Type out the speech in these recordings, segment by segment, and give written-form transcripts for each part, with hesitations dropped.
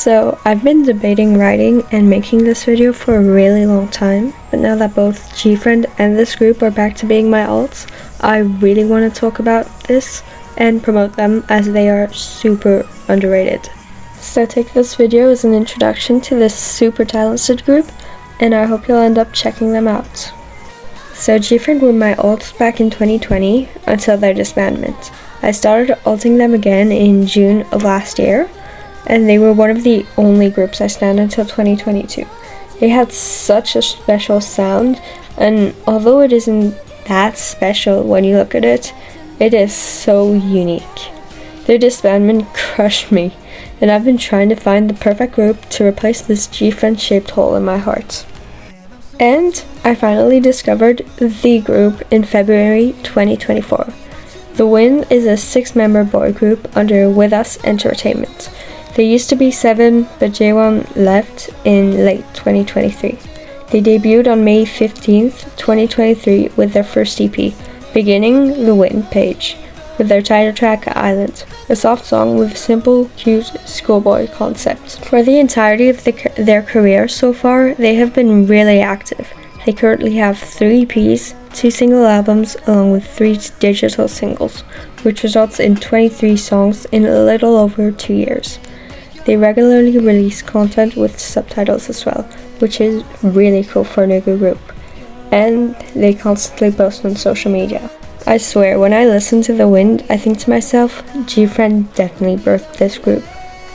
So I've been debating writing and making this video for a really long time, but now that both Gfriend and this group are back to being my alts, I really want to talk about this and promote them as they are super underrated. So take this video as an introduction to this super talented group, and I hope you'll end up checking them out. So Gfriend were my alts back in 2020 until their disbandment. I started alting them again in June of last year, and they were one of the only groups I stand until 2022. They had such a special sound, and although it isn't that special when you look at it, it is so unique. Their disbandment crushed me, and I've been trying to find the perfect group to replace this Gfriend shaped hole in my heart. And I finally discovered the group in February 2024. The Wjsn is a 6-member boy group under Wjsn Entertainment. They used to be 7, but Jaewon left in late 2023. They debuted on May 15th, 2023 with their first EP, Beginning the Wjsn page, with their title track Island, a soft song with a simple, cute schoolboy concept. For the entirety of their career so far, they have been really active. They currently have 3 EPs, 2 single albums, along with 3 digital singles, which results in 23 songs in a little over 2 years. They regularly release content with subtitles as well, which is really cool for a new group. And they constantly post on social media. I swear, when I listen to the Wjsn, I think to myself, Gfriend definitely birthed this group.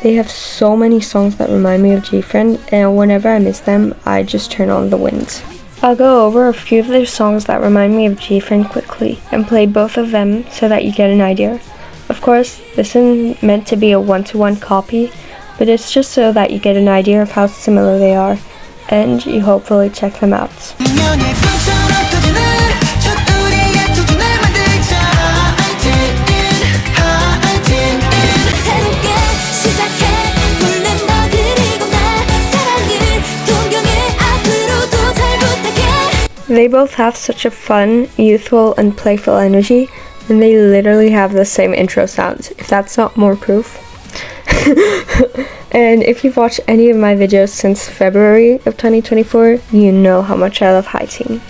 They have so many songs that remind me of Gfriend, and whenever I miss them, I just turn on the Wjsn. I'll go over a few of their songs that remind me of Gfriend quickly, and play both of them so that you get an idea. Of course, this isn't meant to be a one-to-one copy, but it's just so that you get an idea of how similar they are, and you hopefully check them out. They both have such a fun, youthful, and playful energy, and they literally have the same intro sound, if that's not more proof. And if you've watched any of my videos since February of 2024, you know how much I love High Team.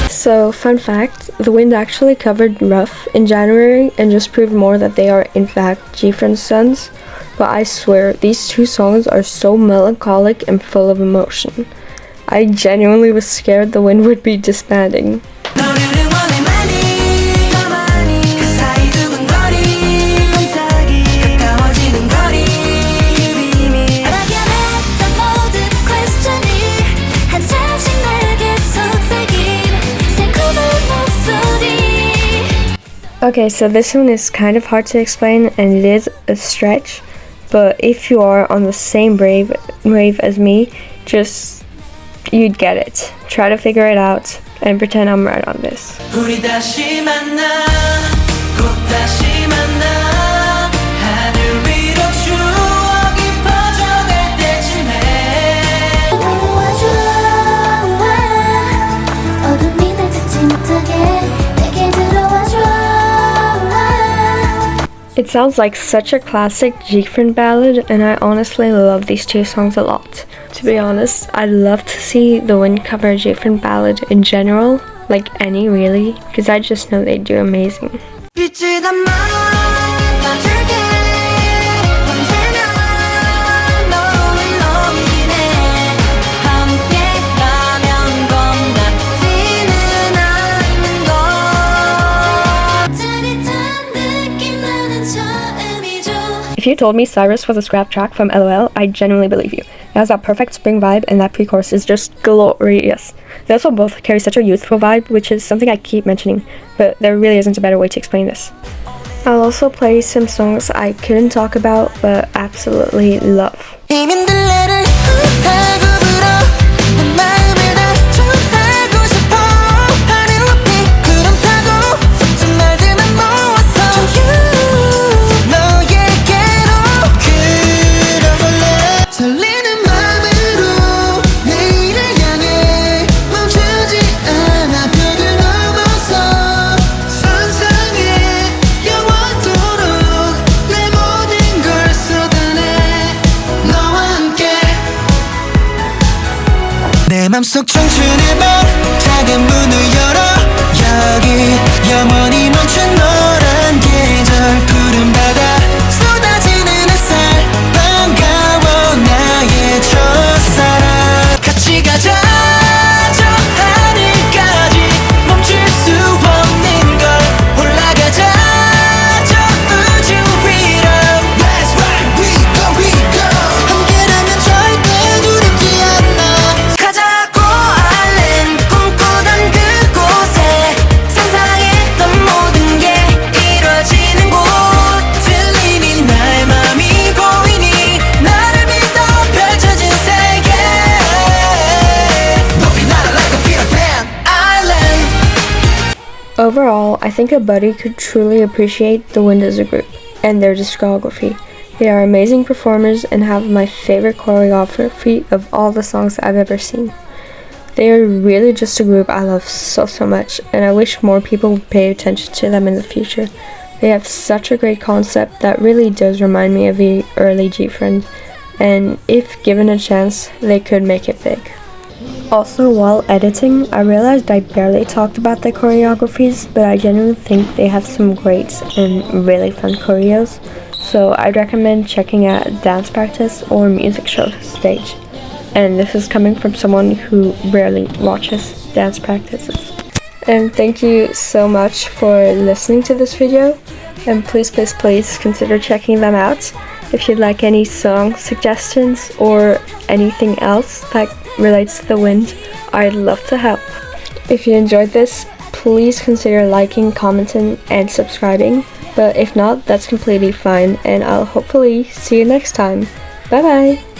So, fun fact, the Wjsn actually covered Rough in January and just proved more that they are in fact Gfriend's sons. But I swear, these 2 songs are so melancholic and full of emotion. I genuinely was scared the Wjsn would be disbanding. Okay, so this one is kind of hard to explain and it is a stretch, but if you are on the same wave as me, you'd get it. Try to figure it out and pretend I'm right on this. It sounds like such a classic Gfriend ballad, and I honestly love these 2 songs a lot. To be honest, I'd love to see the Wjsn cover a Gfriend ballad in general, like any really, because I just know they do amazing. If you told me Cyrus was a scrap track from LOL, I'd genuinely believe you. It has that perfect spring vibe, and that pre-chorus is just glorious. They also both carry such a youthful vibe, which is something I keep mentioning, but there really isn't a better way to explain this. I'll also play some songs I couldn't talk about, but absolutely love. 맘속 청춘의 방 작은 문을 열어 여기 영원히 멈춘 너란 계절 푸른 바다 쏟아지는 햇살 반가워 나의 첫사랑 같이 가자 저 하늘까지 멈출 수 없는 걸 올라가자 저 우주 위로 Let's ride we go 함께라면 절대 두렵지 않아 가자고 알렌 꿈꾸던 그곳에 상상했던 모든 게 이루어지는 곳 들리니 나의 맘이 보이니 나를 믿어 펼쳐진 세계 높이 날아 like a Peter Pan Island. Overall, I think a buddy could truly appreciate the Wind as a group and their discography. They are amazing performers and have my favorite choreography of all the songs I've ever seen. They are really just a group I love so much, and I wish more people would pay attention to them in the future. They have such a great concept that really does remind me of the early Gfriend, and if given a chance, they could make it big. Also, while editing, I realized I barely talked about their choreographies, but I genuinely think they have some great and really fun choreos, so I'd recommend checking out dance practice or music show stage. And this is coming from someone who rarely watches dance practices. And thank you so much for listening to this video, and please consider checking them out. If you'd like any song suggestions or anything else that relates to the Wind, I'd love to help. If you enjoyed this, please consider liking, commenting, and subscribing. But if not, that's completely fine, and I'll hopefully see you next time. Bye bye!